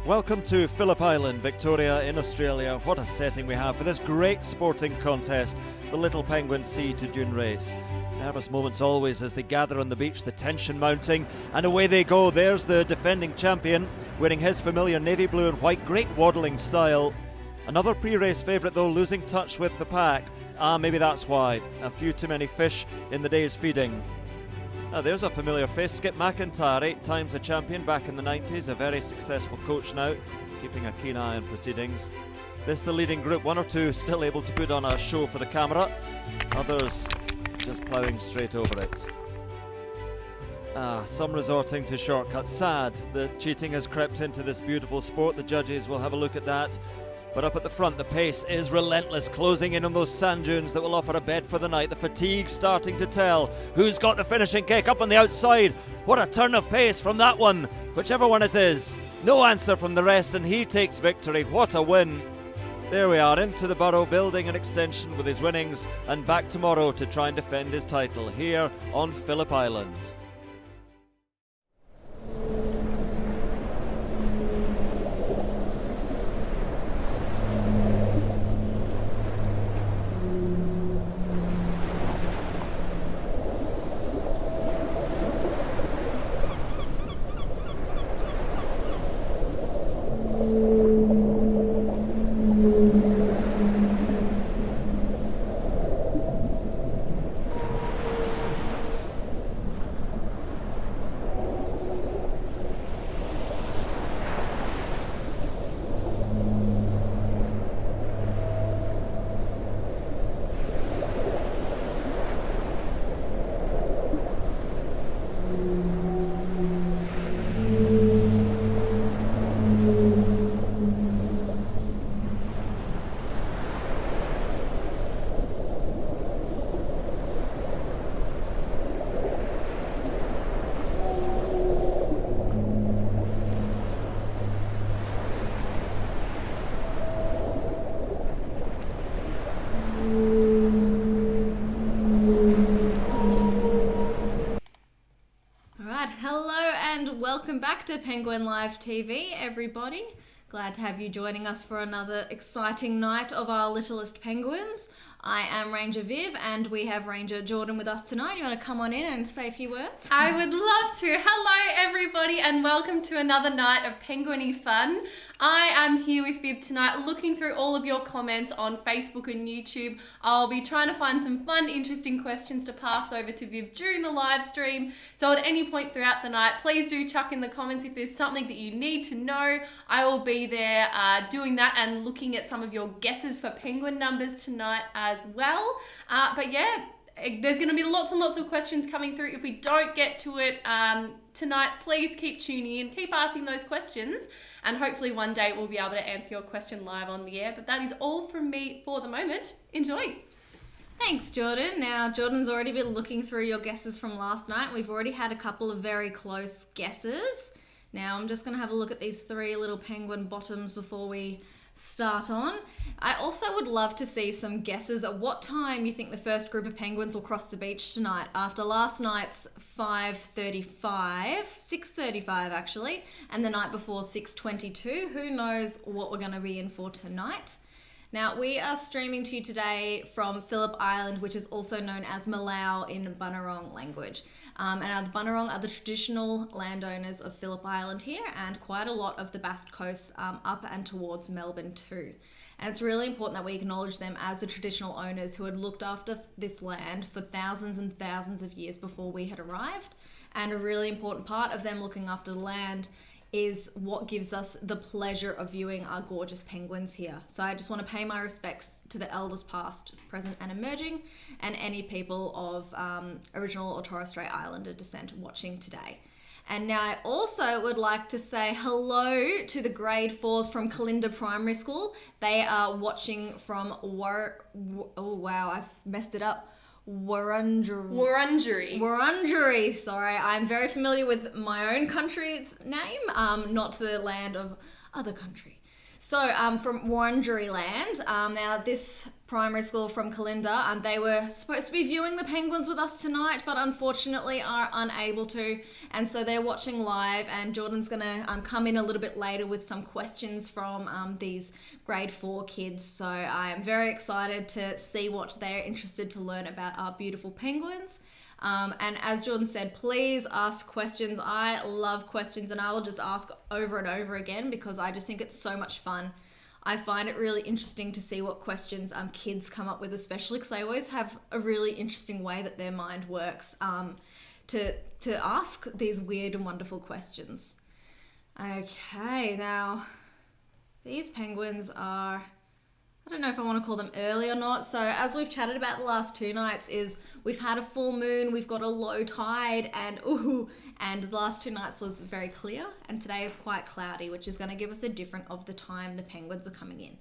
Welcome to Phillip Island, Victoria in Australia. What a setting we have for this great sporting contest, the Little Penguin Sea to Dune race. Nervous moments always as they gather on the beach, the tension mounting, and away they go. There's the defending champion, wearing his familiar navy blue and white, great waddling style. Another pre-race favourite though, losing touch with the pack. Maybe that's why. A few too many fish in the day's feeding. There's a familiar face, Skip McIntyre, 8 times a champion back in the 90s, a very successful coach now, keeping a keen eye on proceedings. This the leading group, one or two still able to put on a show for the camera, others just ploughing straight over it. Some resorting to shortcuts. Sad that cheating has crept into this beautiful sport. The judges will have a look at that. But up at the front, the pace is relentless, closing in on those sand dunes that will offer a bed for the night. The fatigue starting to tell. Who's got the finishing kick up on the outside? What a turn of pace from that one, whichever one it is. No answer from the rest, and he takes victory. What a win. There we are, into the Burrow, building an extension with his winnings, and back tomorrow to try and defend his title here on Phillip Island. Welcome back to Penguin Live TV, everybody. Glad to have you joining us for another exciting night of our littlest penguins. I am Ranger Viv, and we have Ranger Jordan with us tonight. You want to come on in and say a few words? I would love to. Hello, everybody, and welcome to another night of penguiny fun. I am here with Viv tonight, looking through all of your comments on Facebook and YouTube. I'll be trying to find some fun, interesting questions to pass over to Viv during the live stream. So at any point throughout the night, please do chuck in the comments if there's something that you need to know. I will be there doing that and looking at some of your guesses for penguin numbers tonight as well. But yeah, there's going to be lots and lots of questions coming through. If we don't get to it tonight, please keep tuning in, keep asking those questions, and hopefully one day we'll be able to answer your question live on the air. But that is all from me for the moment. Enjoy. Thanks, Jordan. Now, Jordan's already been looking through your guesses from last night. We've already had a couple of very close guesses. Now, I'm just going to have a look at these 3 little penguin bottoms before we start on. I also would love to see some guesses at what time you think the first group of penguins will cross the beach tonight after last night's 6:35 actually, and the night before 6:22. Who knows what we're going to be in for tonight? Now, we are streaming to you today from Phillip Island, which is also known as Malau in Bunurong language. And the Bunurong are the traditional landowners of Phillip Island here, and quite a lot of the Basque Coast up and towards Melbourne too. And it's really important that we acknowledge them as the traditional owners who had looked after this land for thousands and thousands of years before we had arrived. And a really important part of them looking after the land is what gives us the pleasure of viewing our gorgeous penguins here. So I just want to pay my respects to the elders past, present and emerging, and any people of original or Torres Strait Islander descent watching today. And now I also would like to say hello to the grade 4s from Kalinda Primary School. They are watching from I've messed it up. Wurundjeri. Sorry, I'm very familiar with my own country's name, not the land of other country. So, from Wurundjeri now this primary school from Kalinda, they were supposed to be viewing the penguins with us tonight, but unfortunately are unable to, and so they're watching live, and Jordan's gonna come in a little bit later with some questions from these grade 4 kids. So I am very excited to see what they're interested to learn about our beautiful penguins. And as Jordan said, please ask questions. I love questions, and I will just ask over and over again because I just think it's so much fun. I find it really interesting to see what questions kids come up with, especially because they always have a really interesting way that their mind works to ask these weird and wonderful questions. Okay, now these penguins are, I don't know if I want to call them early or not. So as we've chatted about the last 2 nights is we've had a full moon, we've got a low tide, and the last 2 nights was very clear, and today is quite cloudy, which is going to give us a different of the time the penguins are coming in.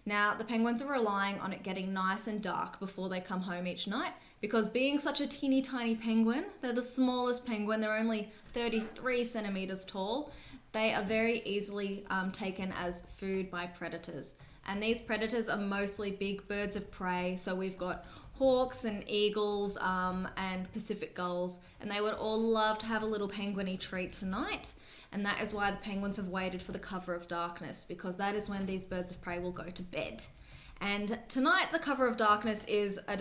Now, the penguins are relying on it getting nice and dark before they come home each night, because being such a teeny tiny penguin, they're the smallest penguin, they're only 33 centimeters tall, they are very easily taken as food by predators. And these predators are mostly big birds of prey. So we've got hawks and eagles and Pacific gulls. And they would all love to have a little penguin-y treat tonight. And that is why the penguins have waited for the cover of darkness, because that is when these birds of prey will go to bed. And tonight, the cover of darkness is at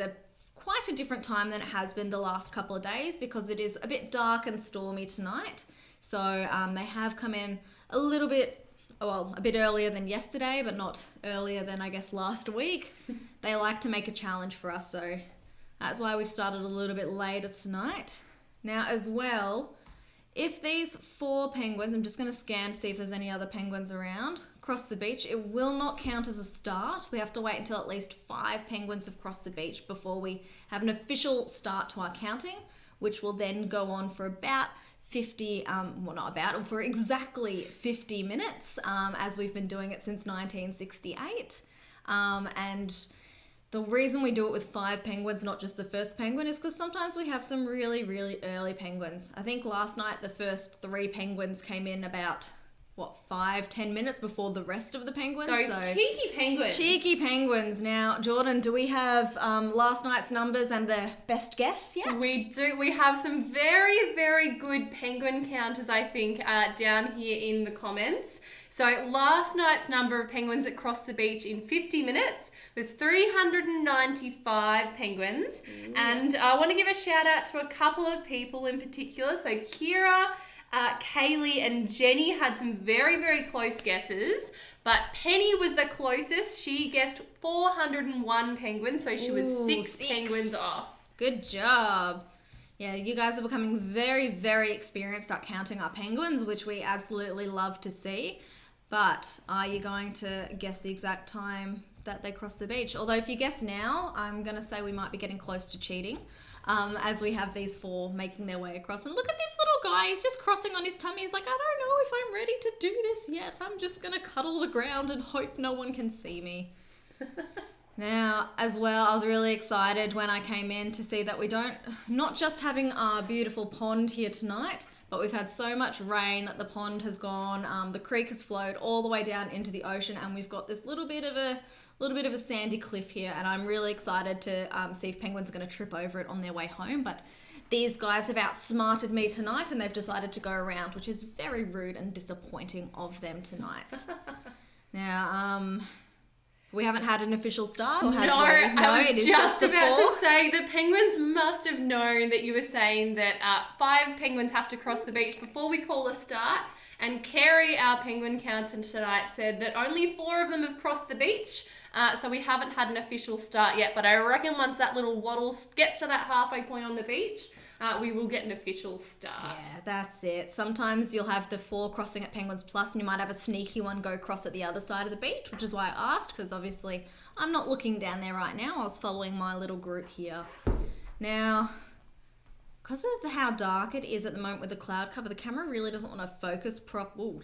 quite a different time than it has been the last couple of days, because it is a bit dark and stormy tonight. So they have come in a little bit, a bit earlier than yesterday, but not earlier than, I guess, last week. They like to make a challenge for us, so that's why we've started a little bit later tonight. Now, as well, if these 4 penguins, I'm just going to scan to see if there's any other penguins around, cross the beach, it will not count as a start. We have to wait until at least 5 penguins have crossed the beach before we have an official start to our counting, which will then go on for about for exactly 50 minutes, as we've been doing it since 1968. And the reason we do it with 5 penguins, not just the first penguin, is because sometimes we have some really, really early penguins. I think last night the first 3 penguins came in about 5-10 minutes before the rest of the penguins. Those cheeky penguins. Cheeky penguins. Now, Jordan, do we have last night's numbers and the best guess yet? We do. We have some very, very good penguin counters, I think, down here in the comments. So last night's number of penguins that crossed the beach in 50 minutes was 395 penguins. Ooh. And I want to give a shout out to a couple of people in particular. So Kira, Kaylee and Jenny had some very, very close guesses, but Penny was the closest. She guessed 401 penguins, so she was 6 penguins off. Good job. Yeah, you guys are becoming very, very experienced at counting our penguins, which we absolutely love to see. But are you going to guess the exact time that they cross the beach? Although if you guess now, I'm going to say we might be getting close to cheating. As we have these 4 making their way across. And look at this little guy, he's just crossing on his tummy. He's like, I don't know if I'm ready to do this yet. I'm just going to cuddle the ground and hope no one can see me. Now, as well, I was really excited when I came in to see that not just having our beautiful pond here tonight, but we've had so much rain that the pond has gone, the creek has flowed all the way down into the ocean, and we've got this little bit of a sandy cliff here, and I'm really excited to see if penguins are going to trip over it on their way home. But these guys have outsmarted me tonight, and they've decided to go around, which is very rude and disappointing of them tonight. Now, we haven't had an official start, or have we? No, I was just about to say the penguins must have known that you were saying that 5 penguins have to cross the beach before we call a start. And Kerry, our penguin counter tonight, said that only 4 of them have crossed the beach. So we haven't had an official start yet. But I reckon once that little waddle gets to that halfway point on the beach, we will get an official start. Yeah, that's it. Sometimes you'll have the 4 crossing at Penguins Plus, and you might have a sneaky one go cross at the other side of the beach, which is why I asked, because obviously I'm not looking down there right now. I was following my little group here. Now, because of how dark it is at the moment with the cloud cover, the camera really doesn't want to focus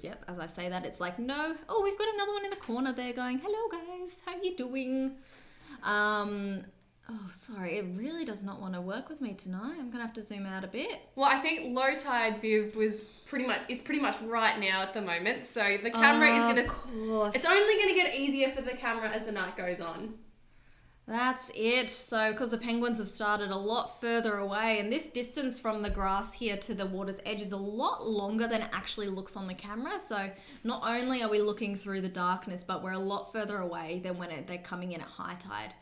yep, as I say that, it's like, no. Oh, we've got another one in the corner there going, hello guys, how you doing? Oh, sorry. It really does not want to work with me tonight. I'm going to have to zoom out a bit. Well, I think low tide Viv is pretty much right now at the moment. So the camera is going to... Of course. It's only going to get easier for the camera as the night goes on. That's it. So, because the penguins have started a lot further away, and this distance from the grass here to the water's edge is a lot longer than it actually looks on the camera. So, not only are we looking through the darkness, but we're a lot further away than when they're coming in at high tide,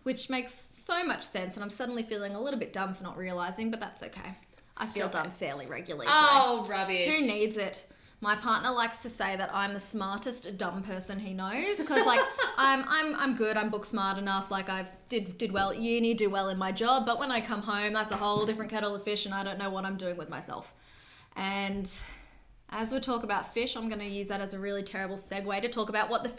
which makes so much sense. And I'm suddenly feeling a little bit dumb for not realizing, but that's okay. I feel dumb fairly regularly. Oh, so rubbish. who needs it? My partner likes to say that I'm the smartest dumb person he knows because, like, I'm good. I'm book smart enough. Like, I've did well at uni, do well in my job. But when I come home, that's a whole different kettle of fish, and I don't know what I'm doing with myself. And as we talk about fish, I'm going to use that as a really terrible segue to talk about what the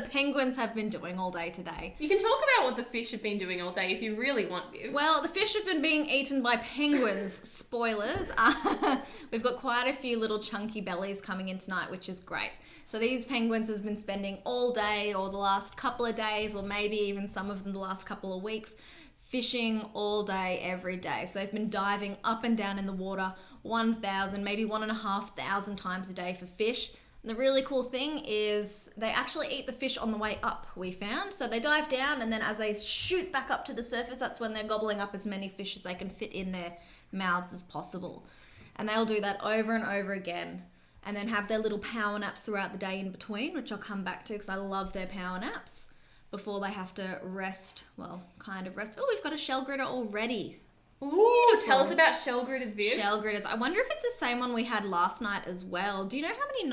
penguins have been doing all day today. You can talk about what the fish have been doing all day if you really want, Viv. Well, the fish have been being eaten by penguins. Spoilers. We've got quite a few little chunky bellies coming in tonight, which is great. So these penguins have been spending all day or the last couple of days, or maybe even some of them the last couple of weeks, fishing all day, every day. So they've been diving up and down in the water 1,000, maybe 1,500 times a day for fish. And the really cool thing is they actually eat the fish on the way up, we found. So they dive down, and then as they shoot back up to the surface, that's when they're gobbling up as many fish as they can fit in their mouths as possible. And they'll do that over and over again, and then have their little power naps throughout the day in between, which I'll come back to because I love their power naps, before they have to rest. Well, kind of rest. Oh, we've got a shell gritter already. Ooh, Beautiful. tell us about shell gritters, Viv. Shell gritters. I wonder if it's the same one we had last night as well. Do you know how many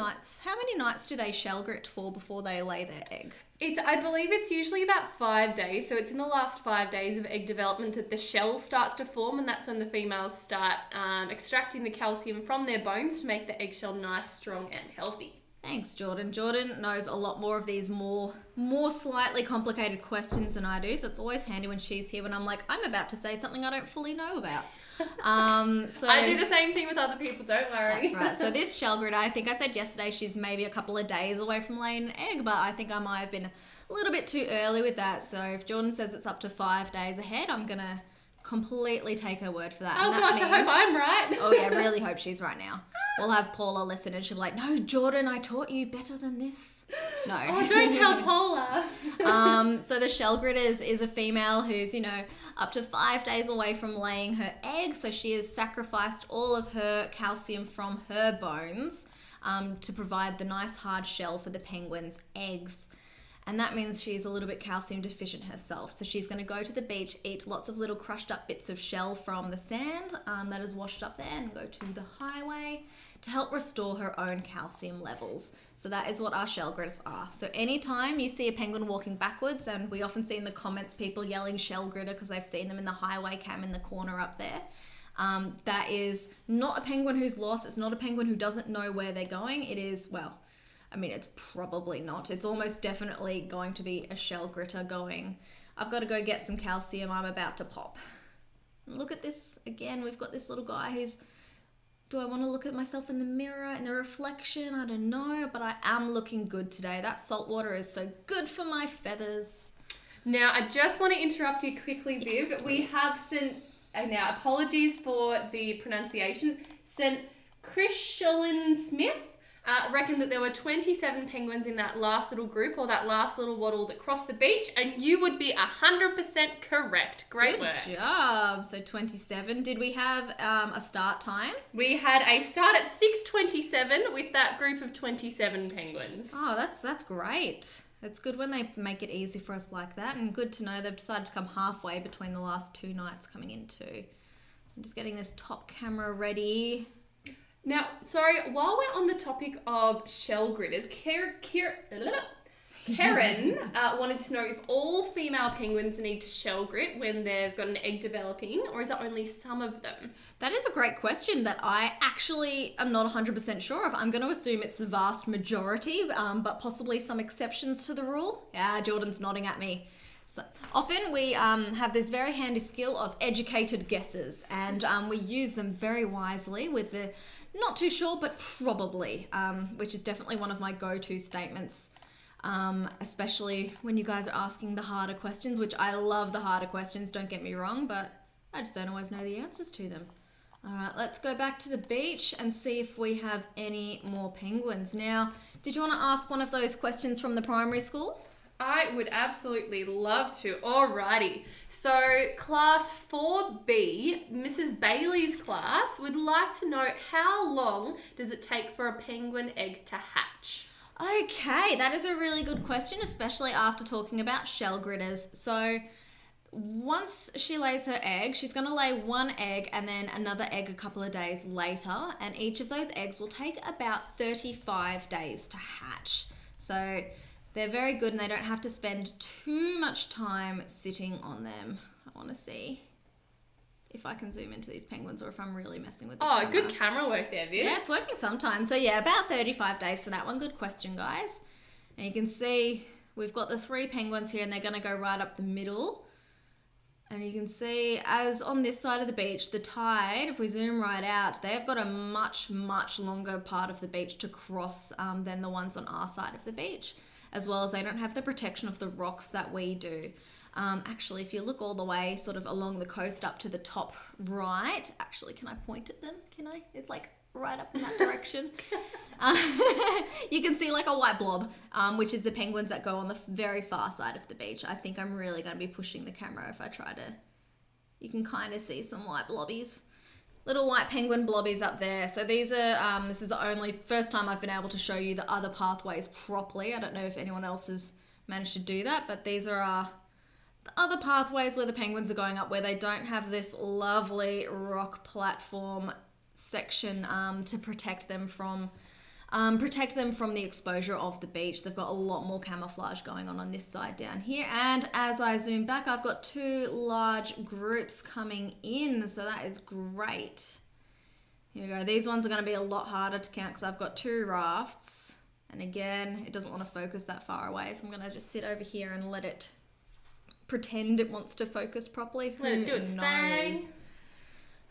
nights do they shell grit for before they lay their egg? I believe it's usually about 5 days. So it's in the last 5 days of egg development that the shell starts to form, and that's when the females start extracting the calcium from their bones to make the eggshell nice, strong, and healthy. Thanks, Jordan. Jordan knows a lot more of these more slightly complicated questions than I do, so it's always handy when she's here when I'm like, I'm about to say something I don't fully know about. So I do the same thing with other people, don't worry. That's right. So this shell gritter, I think I said yesterday she's maybe a couple of days away from laying an egg, but I think I might have been a little bit too early with that. So if Jordan says it's up to 5 days ahead, I'm going to completely take her word for that. Oh And that gosh, I hope I'm right. Oh yeah, I really hope she's right now. We'll have Paula listen and she'll be like, no, Jordan, I taught you better than this. No. Oh, don't tell Paula. So the shell gritter is a female who's, up to 5 days away from laying her egg. So she has sacrificed all of her calcium from her bones to provide the nice hard shell for the penguins' eggs. And that means she's a little bit calcium deficient herself. So she's going to go to the beach, eat lots of little crushed up bits of shell from the sand that is washed up there, and go to the highway to help restore her own calcium levels. So that is what our shell gritters are. So anytime you see a penguin walking backwards, and we often see in the comments people yelling shell gritter because they've seen them in the highway cam in the corner up there, that is not a penguin who's lost. It's not a penguin who doesn't know where they're going. It is, well, I mean, it's probably not. It's almost definitely going to be a shell gritter going, I've got to go get some calcium, I'm about to pop. Look at this again. We've got this little guy who's, do I want to look at myself in the mirror, in the reflection? I don't know, but I am looking good today. That salt water is so good for my feathers. Now, I just want to interrupt you quickly, Viv. Yes, we have sent, now apologies for the pronunciation, sent Christian Smith. Reckon that there were 27 penguins in that last little group, or that last little waddle that crossed the beach, and you would be 100% correct. Great work. Good job. So 27. Did we have a start time? We had a start at 6:27 with that group of 27 penguins. Oh, that's great. It's good when they make it easy for us like that, and good to know they've decided to come halfway between the last 2 nights coming in too. So I'm just getting this top camera ready. Now, sorry, while we're on the topic of shell gritters, Karen wanted to know if all female penguins need to shell grit when they've got an egg developing, or is it only some of them? That is a great question that I actually am not 100% sure of. I'm going to assume it's the vast majority, but possibly some exceptions to the rule. Yeah, Jordan's nodding at me. So often we have this very handy skill of educated guesses, and we use them very wisely with the not too sure, but probably, which is definitely one of my go-to statements especially when you guys are asking the harder questions, which I love the harder questions, don't get me wrong, but I just don't always know the answers to them. All right, let's go back to the beach and see if we have any more penguins. Now, did you want to ask one of those questions from the primary school? I would absolutely love to. Alrighty. So, class 4B, Mrs. Bailey's class, would like to know how long does it take for a penguin egg to hatch? Okay, that is a really good question, especially after talking about shell gritters. So, once she lays her egg, she's going to lay one egg and then another egg a couple of days later, and each of those eggs will take about 35 days to hatch. So they're very good and they don't have to spend too much time sitting on them. I want to see if I can zoom into these penguins or if I'm really messing with the camera. Good camera work there, Viv. Yeah, it's working sometimes. So yeah, about 35 days for that one. Good question, guys. And you can see we've got the 3 penguins here and they're going to go right up the middle. And you can see, as on this side of the beach, the tide, if we zoom right out, they've got a much, much longer part of the beach to cross than the ones on our side of the beach, as well as they don't have the protection of the rocks that we do. Actually, if you look all the way sort of along the coast up to the top right, actually, can I point at them? Can I? It's like right up in that direction. You can see like a white blob, which is the penguins that go on the very far side of the beach. I think I'm really going to be pushing the camera if I try to. You can kind of see some white blobbies. Little white penguin blobbies up there. So these are, this is the only, first time I've been able to show you the other pathways properly. I don't know if anyone else has managed to do that, but these are the other pathways where the penguins are going up, where they don't have this lovely rock platform section to protect them from the exposure of the beach. They've got a lot more camouflage going on this side down here. And as I zoom back, I've got 2 large groups coming in, so that is great. Here we go. These ones are going to be a lot harder to count because I've got 2 rafts, and again, it doesn't want to focus that far away, so I'm going to just sit over here and let it pretend it wants to focus properly. Let it do its thing.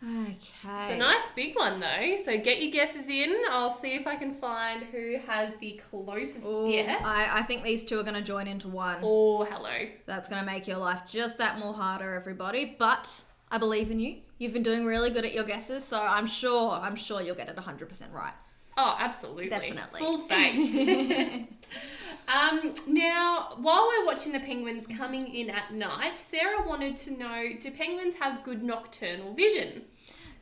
Okay. It's a nice big one though, so get your guesses in. I'll see if I can find who has the closest guess. I think these 2 are going to join into one. Oh, hello. That's going to make your life just that more harder, everybody. But I believe in you. You've been doing really good at your guesses, so I'm sure you'll get it 100% right. Oh, absolutely. Definitely. Full faith. Now, while we're watching the penguins coming in at night, Sarah wanted to know, do penguins have good nocturnal vision?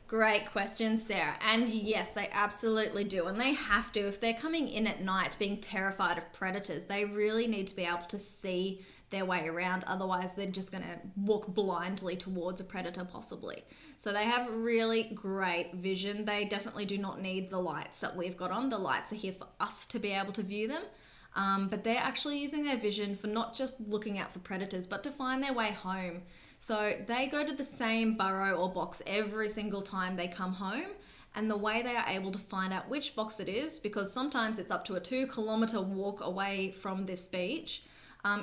Great question, Sarah. And yes, they absolutely do. And they have to. If they're coming in at night being terrified of predators, they really need to be able to see their way around. Otherwise, they're just going to walk blindly towards a predator, possibly. So they have really great vision. They definitely do not need the lights that we've got on. The lights are here for us to be able to view them. But they're actually using their vision for not just looking out for predators, but to find their way home. So they go to the same burrow or box every single time they come home. And the way they are able to find out which box it is, because sometimes it's up to a 2-kilometer walk away from this beach,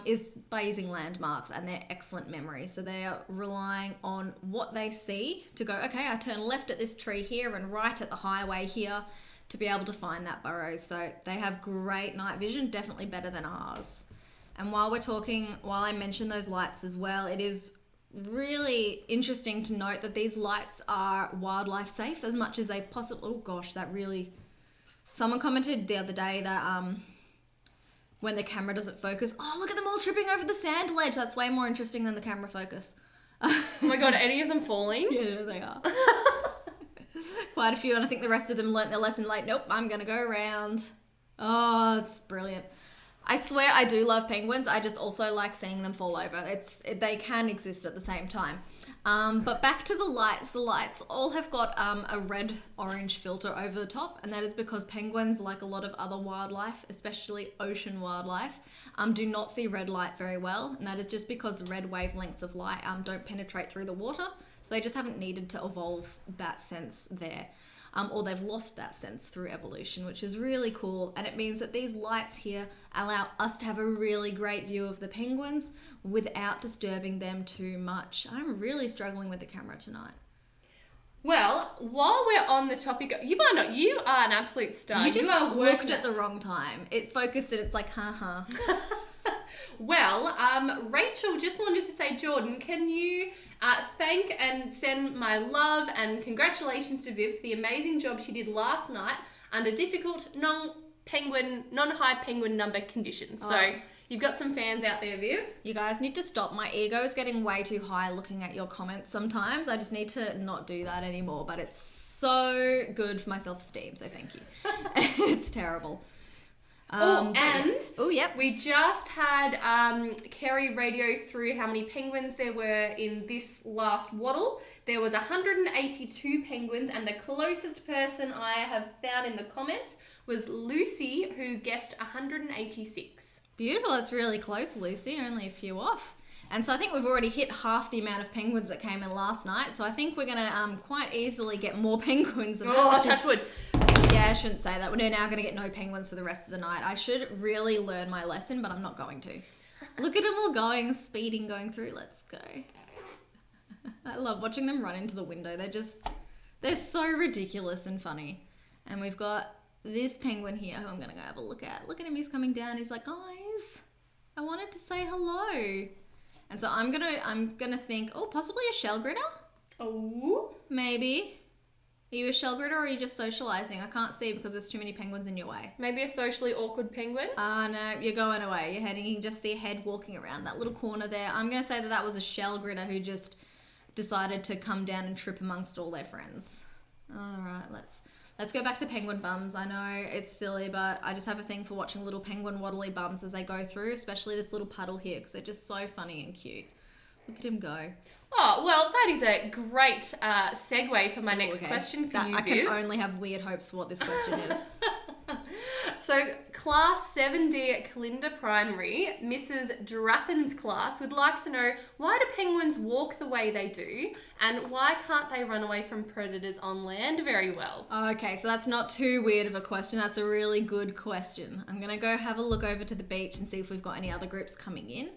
is by using landmarks and their excellent memory. So they are relying on what they see to go, okay, I turn left at this tree here and right at the highway here, to be able to find that burrow. So they have great night vision, definitely better than ours. And while I mention those lights as well, it is really interesting to note that these lights are wildlife safe as much as they possibly, oh gosh, someone commented the other day that when the camera doesn't focus, oh, look at them all tripping over the sand ledge. That's way more interesting than the camera focus. Oh my God, any of them falling? Yeah, they are. Quite a few, and I think the rest of them learnt their lesson like, nope, I'm going to go around. Oh, it's brilliant. I swear I do love penguins. I just also like seeing them fall over. They can exist at the same time. But back to the lights. The lights all have got a red-orange filter over the top, and that is because penguins, like a lot of other wildlife, especially ocean wildlife, do not see red light very well, and that is just because the red wavelengths of light don't penetrate through the water, so they just haven't needed to evolve that sense there. Or they've lost that sense through evolution, which is really cool. And it means that these lights here allow us to have a really great view of the penguins without disturbing them too much. I'm really struggling with the camera tonight. Well, while we're on the topic, you are an absolute star. You just are looked working at the wrong time. It focused and it's like, haha. Well, Rachel just wanted to say, Jordan, can you thank and send my love and congratulations to Viv for the amazing job she did last night under difficult non-high penguin number conditions. Oh. So you've got some fans out there, Viv. You guys need to stop. My ego is getting way too high looking at your comments sometimes. I just need to not do that anymore, but it's so good for my self-esteem, so thank you. It's terrible. Oh, yep. We just had Kerry radio through how many penguins there were in this last waddle. There was 182 penguins, and the closest person I have found in the comments was Lucy, who guessed 186. Beautiful. That's really close, Lucy. Only a few off. And so I think we've already hit half the amount of penguins that came in last night. So I think we're going to quite easily get more penguins than that. Oh, touch wood. Yeah, I shouldn't say that. We're now going to get no penguins for the rest of the night. I should really learn my lesson, but I'm not going to. Look at them all going, speeding, going through. Let's go. I love watching them run into the window. They're so ridiculous and funny. And we've got this penguin here who I'm going to go have a look at. Look at him. He's coming down. He's like, guys, I wanted to say hello. And so I'm gonna think, possibly a shell gritter? Oh. Maybe. Are you a shell gritter or are you just socializing? I can't see because there's too many penguins in your way. Maybe a socially awkward penguin? No, you're going away. You're heading, you can just see a head walking around that little corner there. I'm going to say that was a shell gritter who just decided to come down and trip amongst all their friends. All right, let's go back to penguin bums. I know it's silly, but I just have a thing for watching little penguin waddly bums as they go through, especially this little puddle here because they're just so funny and cute. Look at him go. Oh, well, that is a great segue for my next question for you, I Viv. can only have weird hopes for what this question is. So, Class 7D at Kalinda Primary, Mrs. Draffen's class would like to know, why do penguins walk the way they do, and why can't they run away from predators on land very well? Okay, so that's not too weird of a question. That's a really good question. I'm going to go have a look over to the beach and see if we've got any other groups coming in.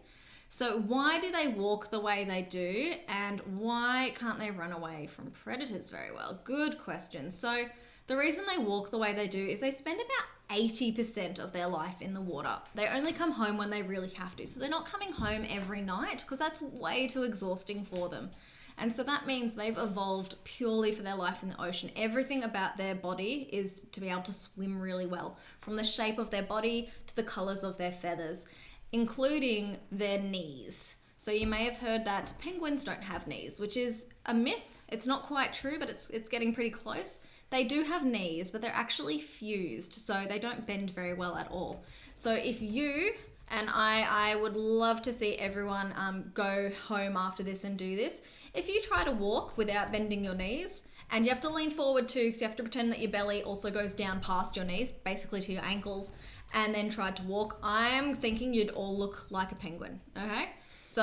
So why do they walk the way they do, and why can't they run away from predators very well? Good question. So the reason they walk the way they do is they spend about 80% of their life in the water. They only come home when they really have to. So they're not coming home every night because that's way too exhausting for them. And so that means they've evolved purely for their life in the ocean. Everything about their body is to be able to swim really well, from the shape of their body to the colors of their feathers, including their knees. So you may have heard that penguins don't have knees, which is a myth. It's not quite true, but it's getting pretty close. They do have knees, but they're actually fused, so they don't bend very well at all. So if you, and I would love to see everyone go home after this and do this, if you try to walk without bending your knees, and you have to lean forward too, because you have to pretend that your belly also goes down past your knees, basically to your ankles, and then tried to walk, I'm thinking you'd all look like a penguin, okay? So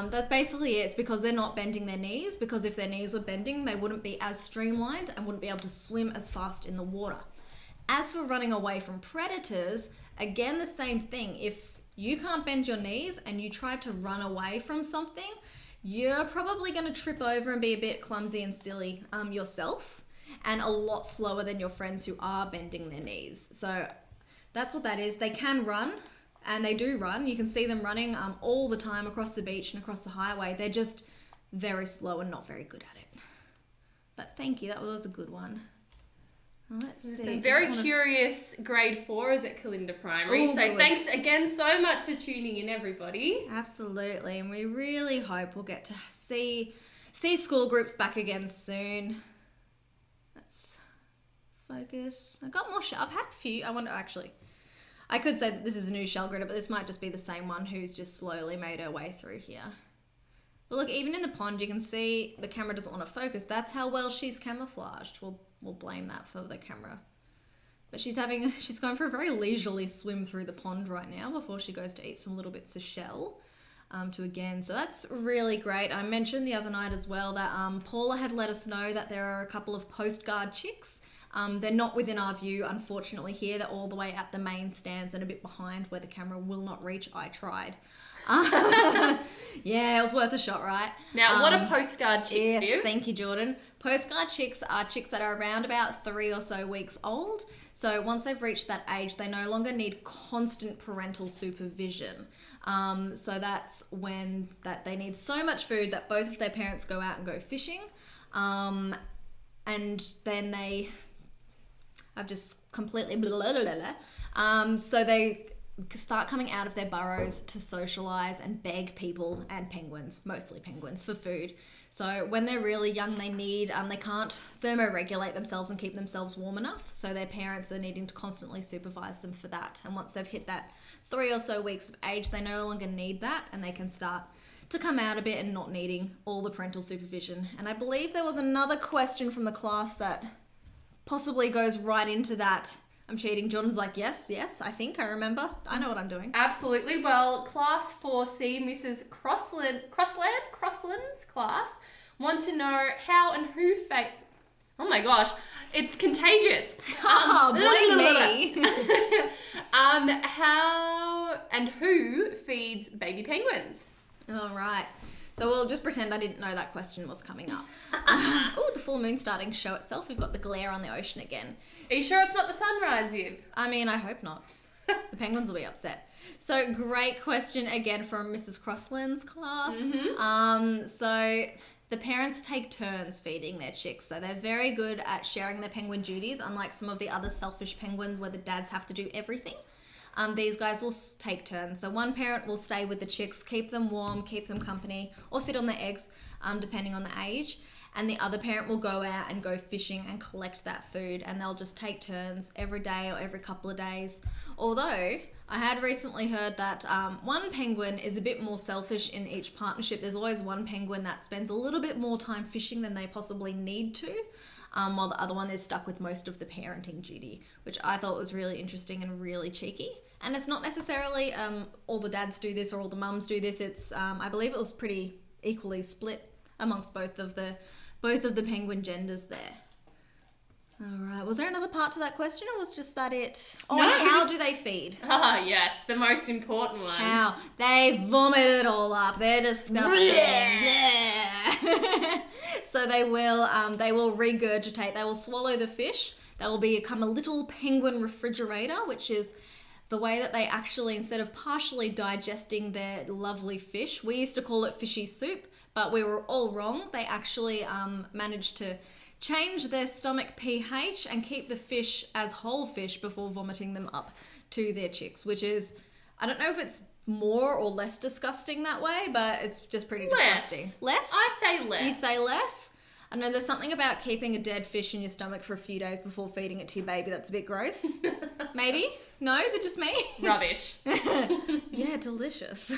that's basically it. It's because they're not bending their knees, because if their knees were bending, they wouldn't be as streamlined and wouldn't be able to swim as fast in the water. As for running away from predators, again, the same thing. If you can't bend your knees and you try to run away from something, you're probably going to trip over and be a bit clumsy and silly yourself, and a lot slower than your friends who are bending their knees. So that's what that is. They can run, and they do run. You can see them running all the time across the beach and across the highway. They're just very slow and not very good at it. But thank you. That was a good one. Let's see. Some very curious grade 4s at Kalinda Primary. Oh, so good. thanks again so much for tuning in, everybody. Absolutely. And we really hope we'll get to see school groups back again soon. Let's focus. I got more I've had a few. I wonder, actually, I could say that this is a new shell gritter, but this might just be the same one who's just slowly made her way through here. But look, even in the pond, you can see the camera doesn't want to focus. That's how well she's camouflaged. We'll blame that for the camera. But she's going for a very leisurely swim through the pond right now before she goes to eat some little bits of shell. So that's really great. I mentioned the other night as well that Paula had let us know that there are a couple of postguard chicks They're not within our view, unfortunately, here. They're all the way at the main stands and a bit behind where the camera will not reach. I tried. Yeah, it was worth a shot, right? Now, what are postcard chicks, Yes, Viv? thank you, Jordan. Postcard chicks are chicks that are around about 3 or so weeks old. So once they've reached that age, they no longer need constant parental supervision. So that's when that they need so much food that both of their parents go out and go fishing. And then I've just completely so they start coming out of their burrows to socialize and beg people and penguins, mostly penguins, for food. So when they're really young, they can't thermoregulate themselves and keep themselves warm enough. So their parents are needing to constantly supervise them for that. And once they've hit that 3 or so weeks of age, they no longer need that and they can start to come out a bit and not needing all the parental supervision. And I believe there was another question from the class that possibly goes right into that. I'm cheating. Jordan's like, yes, I think I remember. I know what I'm doing. Absolutely. Well, class 4C, Mrs. Crossland's class, want to know how and who oh my gosh, it's contagious. Blame me. How and who feeds baby penguins? All right. So we'll just pretend I didn't know that question was coming up. Oh, the full moon's starting to show itself. We've got the glare on the ocean again. Are you sure it's not the sunrise, Viv? I mean, I hope not. The penguins will be upset. So great question again from Mrs. Crossland's class. So the parents take turns feeding their chicks. So they're very good at sharing their penguin duties, unlike some of the other selfish penguins where the dads have to do everything. These guys will take turns. So one parent will stay with the chicks, keep them warm, keep them company, or sit on their eggs, depending on the age. And the other parent will go out and go fishing and collect that food. And they'll just take turns every day or every couple of days. Although I had recently heard that one penguin is a bit more selfish in each partnership. There's always one penguin that spends a little bit more time fishing than they possibly need to. While the other one is stuck with most of the parenting duty, which I thought was really interesting and really cheeky. And it's not necessarily all the dads do this or all the mums do this. It's I believe it was pretty equally split amongst both of the penguin genders there. All right. Was there another part to that question, or was just that it? Oh, No, and it was how just- do they feed? Ah, yes, the most important one. How? They vomit it all up. They're disgusting. So they will regurgitate. They will swallow the fish. They will become a little penguin refrigerator, which is the way that they actually, instead of partially digesting their lovely fish, we used to call it fishy soup, but we were all wrong. They actually managed to change their stomach pH and keep the fish as whole fish before vomiting them up to their chicks, which is, I don't know if it's more or less disgusting that way, but it's just pretty disgusting. Less? I say less. You say less? I know there's something about keeping a dead fish in your stomach for a few days before feeding it to your baby that's a bit gross. Maybe? No? Is it just me? Rubbish. Yeah, delicious.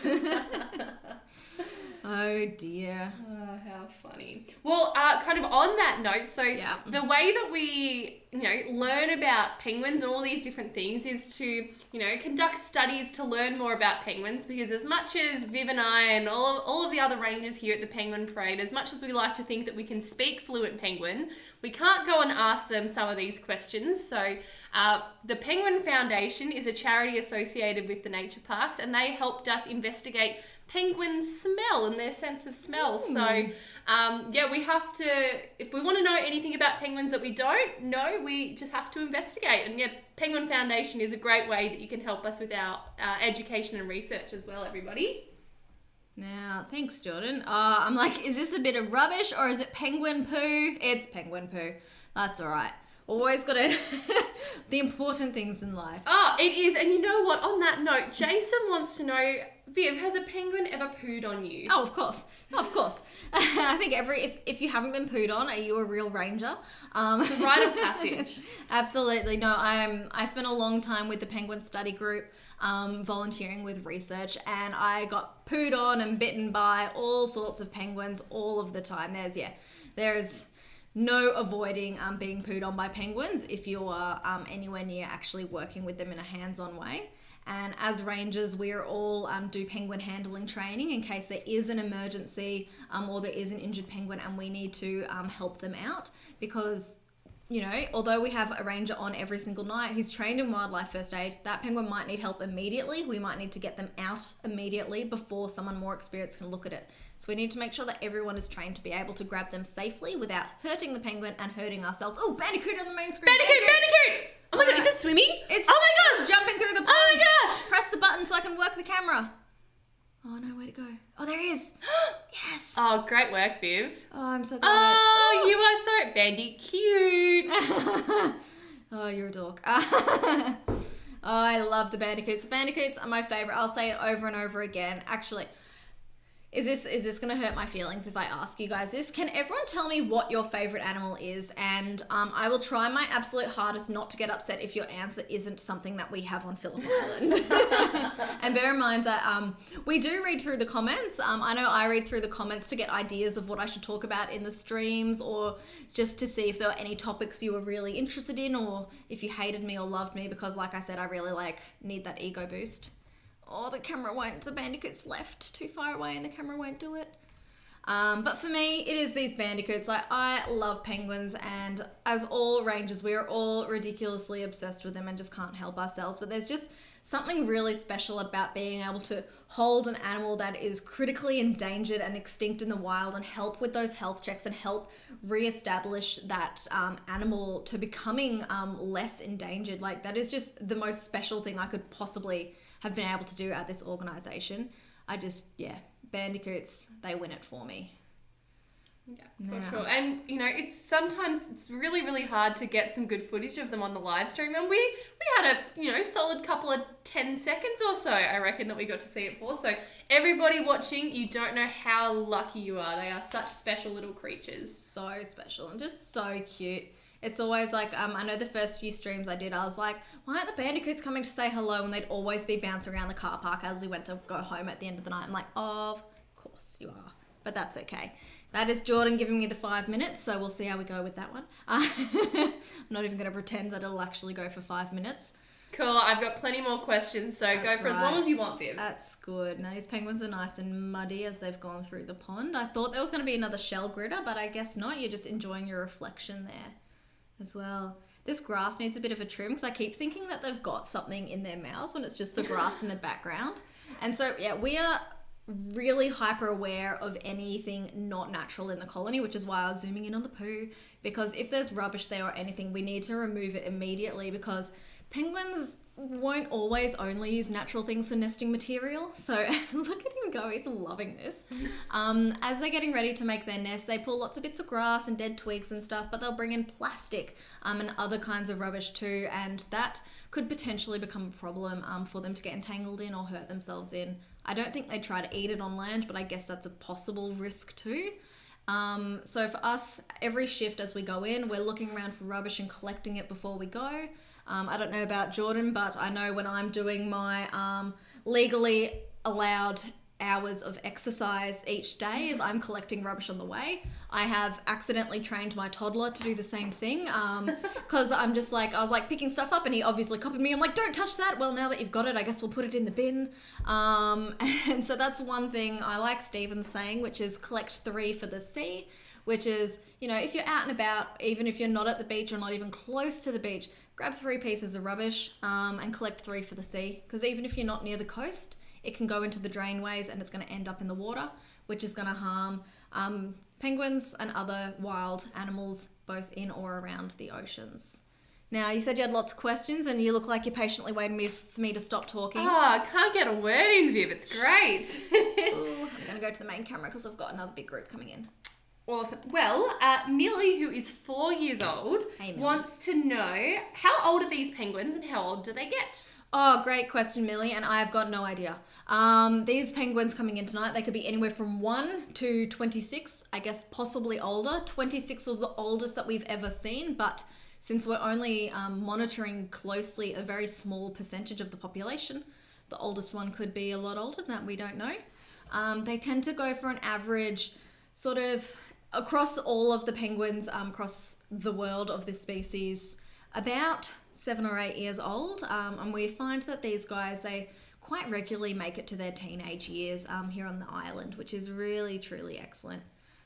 Oh dear. Oh, how funny. Well, kind of on that note, so Yeah. the way that we, learn about penguins and all these different things is to, conduct studies to learn more about penguins, because as much as Viv and I and all of the other rangers here at the Penguin Parade, as much as we like to think that we can speak fluent penguin, we can't go and ask them some of these questions. So the Penguin Foundation is a charity associated with the nature parks, and they helped us investigate penguins' smell and their sense of smell. So we have to, if we want to know anything about penguins that we don't know, we just have to investigate. And Penguin Foundation is a great way that you can help us with our education and research as well, everybody. Now, thanks, Jordan. I'm like, is this a bit of rubbish or is it penguin poo? It's penguin poo. That's all right. Always got to the important things in life. Oh, it is. And you know what? On that note, Jason wants to know, Viv, has a penguin ever pooed on you? Oh, of course. Of course. I think if you haven't been pooed on, are you a real ranger? It's a rite of passage. Absolutely. No, I spent a long time with the Penguin Study Group, volunteering with research, and I got pooed on and bitten by all sorts of penguins all of the time. There's no avoiding being pooed on by penguins if you are anywhere near actually working with them in a hands-on way. And as rangers, we are all do penguin handling training in case there is an emergency or there is an injured penguin and we need to help them out, because you know, although we have a ranger on every single night who's trained in wildlife first aid, that penguin might need help immediately. We might need to get them out immediately before someone more experienced can look at it. So we need to make sure that everyone is trained to be able to grab them safely without hurting the penguin and hurting ourselves. Oh, Bandicoot on the main screen. Bandicoot! Oh my god, is it swimming? It's, oh my it's jumping through the pond. Oh my gosh! Press the button so I can work the camera. Oh no, where'd it go? Oh, there he is. Yes. Oh, great work, Viv. Oh, I'm so glad. Oh, you are so Bandicoot. Oh, you're a dork. Oh, I love the bandicoots. The bandicoots are my favorite. I'll say it over and over again. Actually, is this going to hurt my feelings if I ask you guys this? Can everyone tell me what your favorite animal is? And I will try my absolute hardest not to get upset if your answer isn't something that we have on Phillip Island. And bear in mind that we do read through the comments. I know I read through the comments to get ideas of what I should talk about in the streams, or just to see if there were any topics you were really interested in, or if you hated me or loved me, because like I said, I really need that ego boost. Oh, the bandicoot's left too far away and the camera won't do it. But for me, it is these bandicoots. I love penguins, and as all rangers, we are all ridiculously obsessed with them and just can't help ourselves. But there's just something really special about being able to hold an animal that is critically endangered and extinct in the wild and help with those health checks and help reestablish that animal to becoming less endangered. That is just the most special thing I could possibly have been able to do at this organization. Bandicoots, they win it for me. Yeah, for sure. And, it's really, really hard to get some good footage of them on the live stream. And we had a, solid couple of 10 seconds or so, I reckon, that we got to see it for. So everybody watching, you don't know how lucky you are. They are such special little creatures. So special and just so cute. It's always I know the first few streams I did, I was like, why aren't the bandicoots coming to say hello? And they'd always be bouncing around the car park as we went to go home at the end of the night. I'm like, of course you are. But that's okay. That is Jordan giving me the 5 minutes, so we'll see how we go with that one. I'm not even going to pretend that it'll actually go for 5 minutes. Cool, I've got plenty more questions, so go for as long as you want, Viv. That's good. Now, these penguins are nice and muddy as they've gone through the pond. I thought there was going to be another shell gritter, but I guess not. You're just enjoying your reflection there as well. This grass needs a bit of a trim because I keep thinking that they've got something in their mouths when it's just the grass in the background. And so, yeah, we are really hyper aware of anything not natural in the colony, which is why I was zooming in on the poo, because if there's rubbish there or anything, we need to remove it immediately, because penguins won't always only use natural things for nesting material. So look at him go, he's loving this. As they're getting ready to make their nest, they pull lots of bits of grass and dead twigs and stuff, but they'll bring in plastic and other kinds of rubbish too, and that could potentially become a problem for them to get entangled in or hurt themselves in. I don't think they try to eat it on land, but I guess that's a possible risk too. So for us, every shift as we go in, we're looking around for rubbish and collecting it before we go. I don't know about Jordan, but I know when I'm doing my legally allowed hours of exercise each day is I'm collecting rubbish on the way. I have accidentally trained my toddler to do the same thing because I was picking stuff up and he obviously copied me. I'm like, don't touch that. Well, now that you've got it, I guess we'll put it in the bin. And so that's one thing I like Stephen's saying, which is collect 3 for the sea, which is, if you're out and about, even if you're not at the beach or not even close to the beach, grab 3 pieces of rubbish and collect 3 for the sea. Because even if you're not near the coast, it can go into the drainways and it's going to end up in the water, which is going to harm penguins and other wild animals both in or around the oceans. Now, you said you had lots of questions and you look like you're patiently waiting for me to stop talking. Oh, I can't get a word in, Viv. It's great. Ooh, I'm going to go to the main camera because I've got another big group coming in. Awesome. Well, Millie, who is 4 years old, wants to know, how old are these penguins and how old do they get? Oh, great question, Millie, and I have got no idea. These penguins coming in tonight, they could be anywhere from 1 to 26, I guess possibly older. 26 was the oldest that we've ever seen, but since we're only monitoring closely a very small percentage of the population, the oldest one could be a lot older than that, we don't know. They tend to go for an average sort of across all of the penguins across the world of this species, about 7 or 8 years old, and we find that these guys, they quite regularly make it to their teenage years here on the island, which is really, truly excellent.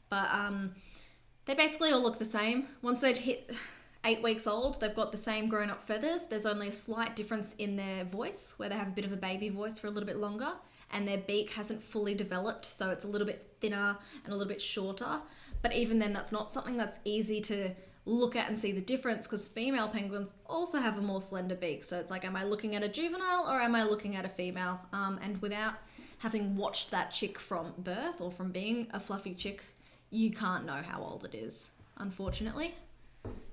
But they basically all look the same. Once they'd hit 8 weeks old, they've got the same grown-up feathers. There's only a slight difference in their voice, where they have a bit of a baby voice for a little bit longer, and their beak hasn't fully developed, so it's a little bit thinner and a little bit shorter. But even then, that's not something that's easy to look at and see the difference, because female penguins also have a more slender beak. So it's like, am I looking at a juvenile or am I looking at a female? And without having watched that chick from birth or from being a fluffy chick, you can't know how old it is, unfortunately.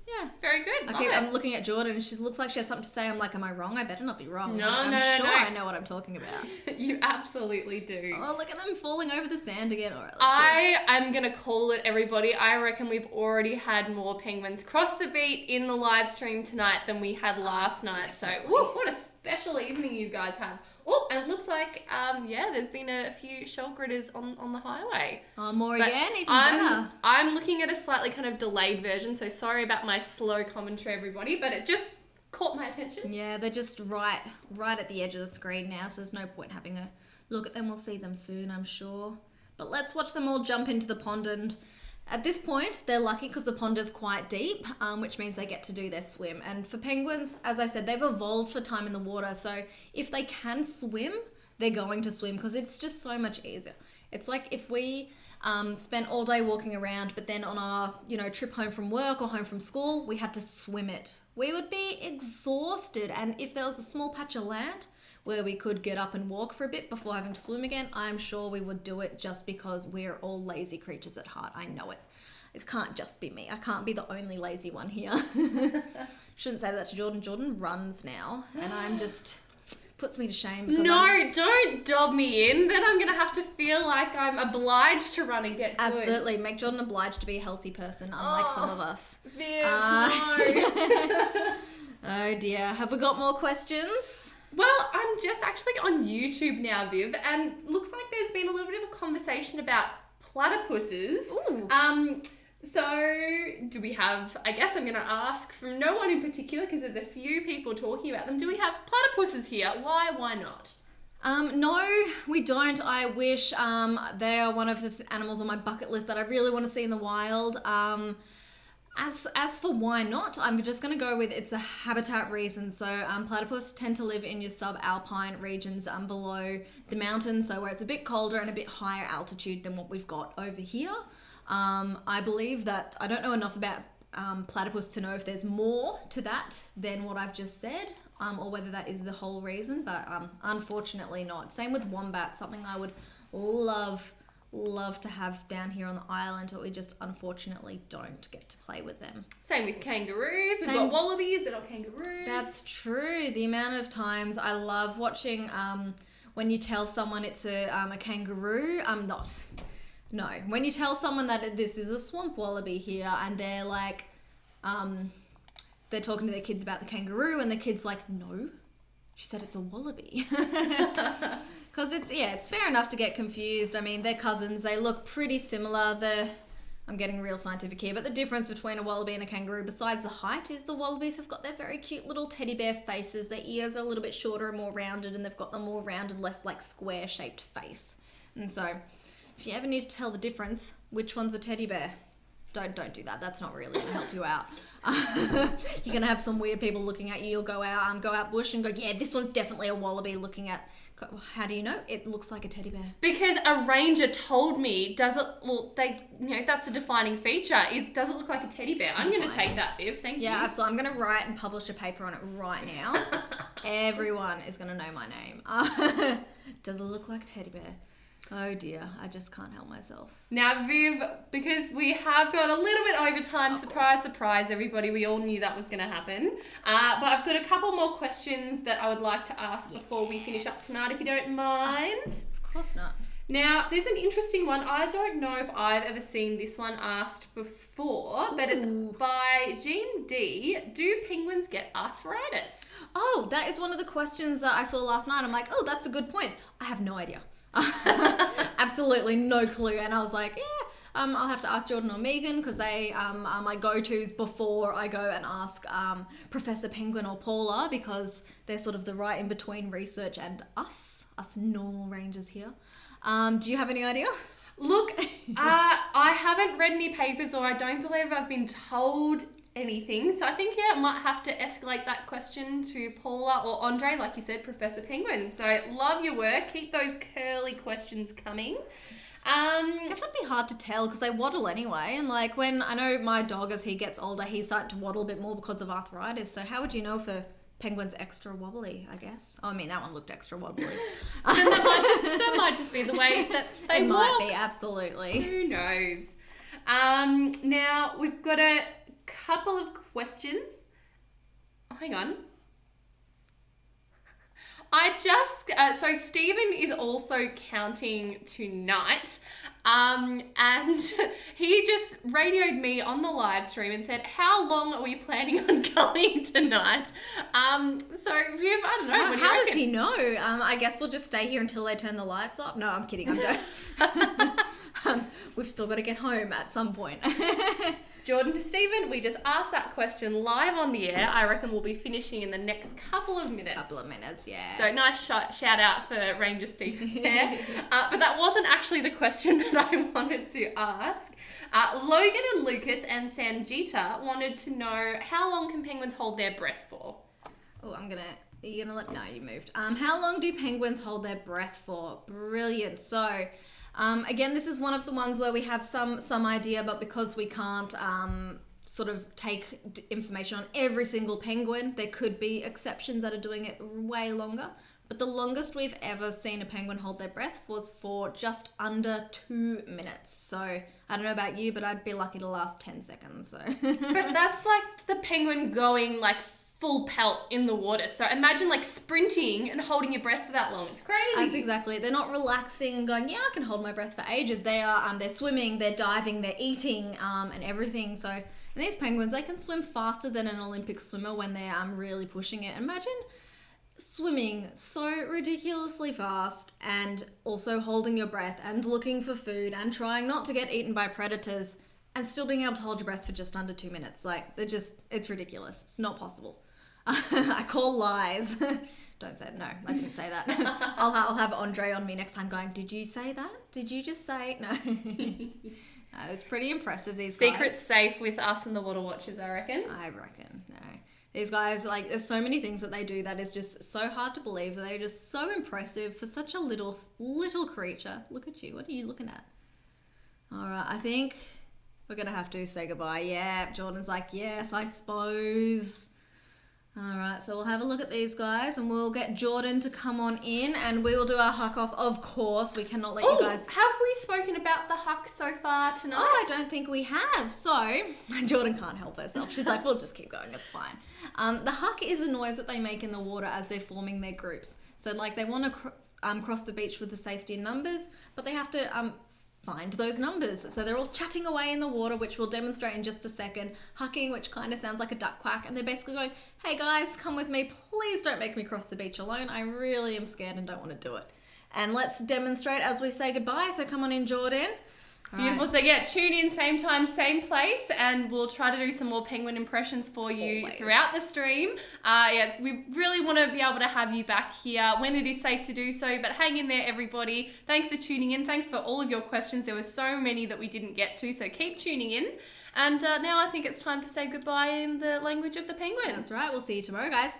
Yeah. Very good. Okay, I'm looking at Jordan and she looks like she has something to say. I'm like, am I wrong? I better not be wrong. No, I'm no, sure no. I know what I'm talking about. You absolutely do. Oh, look at them falling over the sand again. All right, I am going to call it, everybody. I reckon we've already had more penguins cross the beat in the live stream tonight than we had last night. So, what a special evening you guys have. Oh, and it looks like, there's been a few shell gritters on the highway. Oh, more But again? Even better. I'm looking at a slightly kind of delayed version, so sorry about my slow commentary, everybody, but it just caught my attention. Yeah, they're just right at the edge of the screen now, so there's no point having a look at them. We'll see them soon, I'm sure. But let's watch them all jump into the pond, and at this point, they're lucky because the pond is quite deep, which means they get to do their swim. And for penguins, as I said, they've evolved for time in the water, so if they can swim, they're going to swim because it's just so much easier. It's like if we spent all day walking around, but then on our trip home from work or home from school, we had to swim it. We would be exhausted, and if there was a small patch of land where we could get up and walk for a bit before having to swim again, I'm sure we would do it just because we're all lazy creatures at heart. I know it. It can't just be me. I can't be the only lazy one here. Shouldn't say that to Jordan. Jordan runs now, and I'm just... puts me to shame. Because don't dob me in. Then I'm going to have to feel like I'm obliged to run and get good. Absolutely. Make Jordan obliged to be a healthy person, unlike some of us. Viv, no. Oh dear. Have we got more questions? Well, I'm just actually on YouTube now, Viv, and looks like there's been a little bit of a conversation about platypuses. Ooh. So do we have, I guess I'm going to ask from no one in particular because there's a few people talking about them. Do we have platypuses here? Why not? No, we don't. I wish they are one of the animals on my bucket list that I really want to see in the wild. As for why not, I'm just going to go with it's a habitat reason. So platypus tend to live in your subalpine regions below the mountains, so where it's a bit colder and a bit higher altitude than what we've got over here. I believe that I don't know enough about platypus to know if there's more to that than what I've just said, or whether that is the whole reason, but unfortunately not. Same with wombats, something I would love to have down here on the island, but we just unfortunately don't get to play with them. Same with kangaroos. We've got wallabies, but not kangaroos. That's true. The amount of times I love watching when you tell someone it's a kangaroo, when you tell someone that this is a swamp wallaby here, and they're like, they're talking to their kids about the kangaroo, and the kid's like, no, she said it's a wallaby. Because it's fair enough to get confused. I mean, they're cousins. They look pretty similar. I'm getting real scientific here, but the difference between a wallaby and a kangaroo, besides the height, is the wallabies have got their very cute little teddy bear faces. Their ears are a little bit shorter and more rounded, and they've got the more rounded, less like square-shaped face. And so, if you ever need to tell the difference, which one's a teddy bear? Don't do that. That's not really gonna help you out. You're gonna have some weird people looking at you. You'll go out bush and go, yeah, this one's definitely a wallaby. Looking at, how do you know? It looks like a teddy bear. Because a ranger told me, that's a defining feature. Does it look like a teddy bear? I'm gonna take that, Viv. Thank you. Yeah, absolutely. I'm gonna write and publish a paper on it right now. Everyone is gonna know my name. Does it look like a teddy bear? Oh dear, I just can't help myself. Now, Viv, because we have got a little bit over time, surprise, everybody, we all knew that was going to happen. But I've got a couple more questions that I would like to ask before we finish up tonight, if you don't mind. Of course not. Now, there's an interesting one. I don't know if I've ever seen this one asked before, but it's by Jean D. Do penguins get arthritis? Oh, that is one of the questions that I saw last night. I'm like, oh, that's a good point. I have no idea. Absolutely no clue. And I was like, I'll have to ask Jordan or Megan, because they are my go-tos before I go and ask Professor Penguin or Paula, because they're sort of the right in between research and us normal rangers here. Do you have any idea? Look, I haven't read any papers, or I don't believe I've been told anything. So I think, yeah, I might have to escalate that question to Paula or Andre, like you said, Professor Penguin. So love your work. Keep those curly questions coming. I guess it'd be hard to tell because they waddle anyway. And like when I know my dog, as he gets older, he's starting to waddle a bit more because of arthritis. So how would you know if a penguin's extra wobbly, I guess? Oh, I mean, that one looked extra wobbly. And that might just be the way that they It walk. might be, absolutely. Who knows? Now, we've got a couple of questions. Oh, hang on. So Stephen is also counting tonight, and he just radioed me on the live stream and said, how long are we planning on going tonight? So Viv, I don't know. What do you How does reckon? he know? I guess we'll just stay here until they turn the lights off. No, I'm kidding. I'm joking. We've still got to get home at some point. Jordan to Stephen, we just asked that question live on the air. I reckon we'll be finishing in the next couple of minutes. Yeah. So nice shout out for Ranger Stephen there. But that wasn't actually the question that I wanted to ask. Logan and Lucas and Sanjita wanted to know, how long can penguins hold their breath for? Oh, you're gonna let, no, you moved. How long do penguins hold their breath for? Brilliant. So, again, this is one of the ones where we have some idea, but because we can't sort of take information on every single penguin, there could be exceptions that are doing it way longer. But the longest we've ever seen a penguin hold their breath was for just under 2 minutes. So I don't know about you, but I'd be lucky to last 10 seconds. So. But that's like the penguin going like full pelt in the water. So imagine like sprinting and holding your breath for that long. It's crazy. That's exactly it. They're not relaxing and going, yeah, I can hold my breath for ages. They are, they're swimming, they're diving, they're eating, and everything. So, and these penguins, they can swim faster than an Olympic swimmer when they're really pushing it. Imagine swimming so ridiculously fast and also holding your breath and looking for food and trying not to get eaten by predators and still being able to hold your breath for just under 2 minutes. Like, it's ridiculous. It's not possible. I call lies. Don't say it. No, I didn't say that. I'll have Andre on me next time going, did you say that? Did you just say? No. No, it's pretty impressive, these guys. Secret's safe with us and the Water Watchers, I reckon. I reckon. No. These guys, like, there's so many things that they do that is just so hard to believe. They're just so impressive for such a little creature. Look at you. What are you looking at? All right, I think we're going to have to say goodbye. Yeah, Jordan's like, yes, I suppose. All right, so we'll have a look at these guys and we'll get Jordan to come on in and we will do our huck off. Of course, we cannot let you guys... Have we spoken about the huck so far tonight? Oh, I don't think we have. So, Jordan can't help herself. She's like, we'll just keep going. It's fine. The huck is a noise that they make in the water as they're forming their groups. So, like, they want to cross the beach with the safety in numbers, but they have to find those numbers. So they're all chatting away in the water, which we'll demonstrate in just a second. Hucking, which kind of sounds like a duck quack. And they're basically going, hey guys, come with me. Please don't make me cross the beach alone. I really am scared and don't want to do it. And let's demonstrate as we say goodbye. So come on in, Jordan. All Beautiful. right. So yeah, tune in same time, same place, and we'll try to do some more penguin impressions for you Always. throughout the stream. We really want to be able to have you back here when it is safe to do so, but hang in there, everybody. Thanks for tuning in. Thanks for all of your questions. There were so many that we didn't get to, so keep tuning in. And now I think it's time to say goodbye in the language of the penguin. That's right. We'll see you tomorrow, guys.